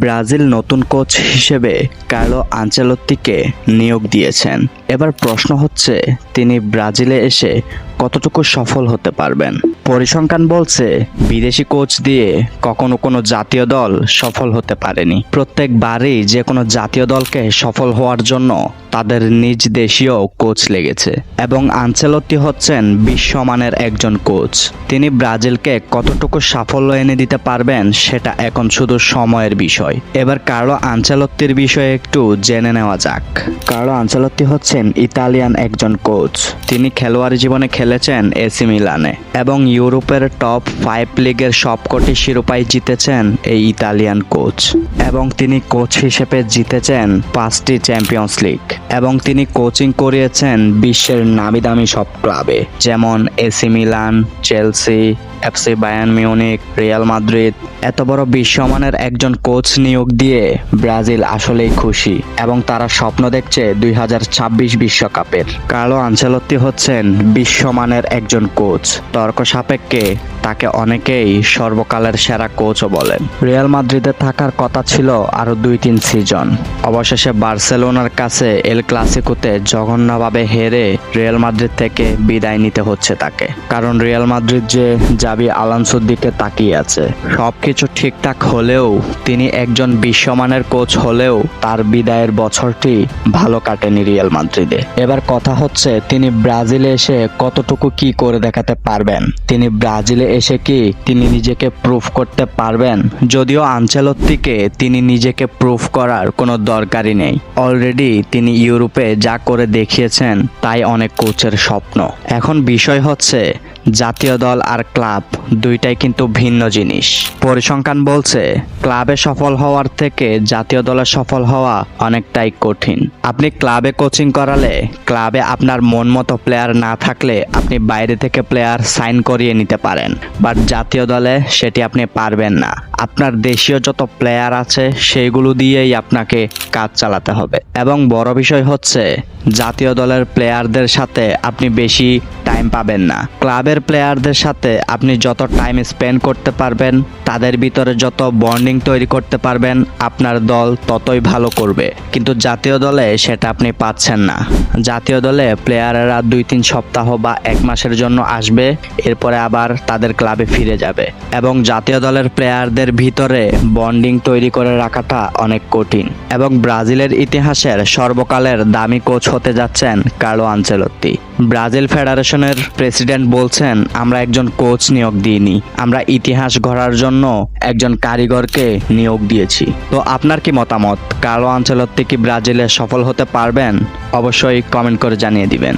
Brazil নতুন coach হিসেবে Carlo আনচেলত্তিকে নিয়োগ দিয়েছেন। এবার প্রশ্ন হচ্ছে, তিনি ব্রাজিলে এসে কতটুকু সফল হতে পারবেন। পরিসংখ্যান বলছে, বিদেশি কোচ দিয়ে কখনো কোনো জাতীয় দল সফল হতে পারেনি। প্রত্যেকবারই যে কোনো জাতীয় দলকে সফল হওয়ার জন্য তাদের নিজ দেশীয় কোচ লেগেছে এবং আনচেলত্তি হচ্ছেন বিশ্বমানের একজন কোচ। তিনি ব্রাজিলকে কতটুকু সাফল্য এনে দিতে পারবেন সেটা এখন শুধু সময়ের বিষয়। এবার কার্লো আনচেলত্তির বিষয়ে একটু জেনে নেওয়া যাক। কার্লো আনচেলত্তি হচ্ছেন ইতালিয়ান একজন কোচ। তিনি খেলোয়াড়ি জীবনে খেলেছেন এসি মিলানে এবং ইউরোপের টপ 5 লিগের সবকটি শিরোপাই জিতেছেন এই ইতালিয়ান কোচ এবং তিনি কোচ হিসেবে জিতেছেন 5টি চ্যাম্পিয়ন্স লিগ এবং তিনি কোচিং করিয়েছেন বিশ্বের নামিদামি সব ক্লাবে, যেমন AC Milan, Chelsea, FC Bayern Munich, Real Madrid. এত বড় বিশ্বমানের একজন কোচ নিয়োগ দিয়ে ব্রাজিল আসলেই খুশি এবং তারা স্বপ্ন দেখছে 2026 বিশ্বকাপের। কার্লো আনচেলত্তি হচ্ছেন বিশ্বমানের একজন কোচ। তর্ক সাপেক্ষে তাকে অনেকেই সর্বকালের সেরা কোচও বলেন। রিয়াল মাদ্রিদে থাকার কথা ছিল আরো 2-3 সিজন। অবশেষে বার্সেলোনার কাছে এল ক্লাসিকোতে জঘন্যভাবে হেরে রিয়াল মাদ্রিদ থেকে বিদায় নিতে হচ্ছে তাকে, কারণ রিয়াল মাদ্রিদ যে জাবি আলোনসোর দিকে তাকিয়ে আছে। সবকিছু ঠিকঠাক হলেও, তিনি একজন বিশ্বমানের কোচ হলেও তার বিদায়ের বছরটি ভালো কাটেনি রিয়াল মাদ্রিদে। এবার কথা হচ্ছে, তিনি ব্রাজিলে এসে কতটুকু কি করে দেখাতে পারবেন। তিনি ব্রাজিলে এসে কি তিনি নিজেকে প্রুফ করতে পারবেন? যদিও আনচেলত্তিকে তিনি নিজেকে প্রুফ করার কোনো দরকারই নেই। অলরেডি তিনি ইউরোপে যা করে দেখিয়েছেন তাই অনেক কোচের স্বপ্ন। এখন বিষয় হচ্ছে, জাতীয় দল আর ক্লাব দুইটাই কিন্তু ভিন্ন জিনিস। পরিসংখ্যান বলছে, ক্লাবে সফল হওয়ার থেকে জাতীয় দলে সফল হওয়া অনেকটাই কঠিন। আপনি ক্লাবে কোচিং করালে, ক্লাবে আপনার মন মতো প্লেয়ার না থাকলে আপনি বাইরে থেকে প্লেয়ার সাইন করিয়ে নিতে পারেন, বাট জাতীয় দলে সেটি আপনি পারবেন না। আপনার দেশীয় যত প্লেয়ার আছে সেইগুলো দিয়েই আপনাকে কাজ চালাতে হবে। এবং বড় বিষয় হচ্ছে, জাতীয় দলের প্লেয়ারদের সাথে আপনি বেশি টাইম পাবেন না। ক্লাবের প্লেয়ারদের সাথে আপনি যত টাইম স্পেন্ড করতে পারবেন, তাদের ভিতরে যত বন্ডিং তৈরি করতে পারবেন, আপনার দল ততই ভালো করবে। কিন্তু জাতীয় দলে সেটা আপনি পাচ্ছেন না। জাতীয় দলে প্লেয়ারেরা 2-3 সপ্তাহ বা 1 মাসের জন্য আসবে, এরপরে আবার তাদের ক্লাবে ফিরে যাবে এবং জাতীয় দলের প্লেয়ারদের ভিতরে বন্ডিং তৈরি করে রাখাটা অনেক কঠিন। এবং ব্রাজিলের ইতিহাসের সর্বকালের দামি কোচ হতে যাচ্ছেন কার্লো আনচেলত্তি। ব্রাজিল ফেডারেশনের প্রেসিডেন্ট বলছেন, আমরা একজন কোচ নিয়োগ দিইনি, আমরা ইতিহাস গড়ার জন্য একজন কারিগরকে নিয়োগ দিয়েছি। তো আপনার কি মতামত? কার্লো আনচেলত্তি কি ব্রাজিলে সফল হতে পারবেন? অবশ্যই কমেন্ট করে জানিয়ে দিবেন।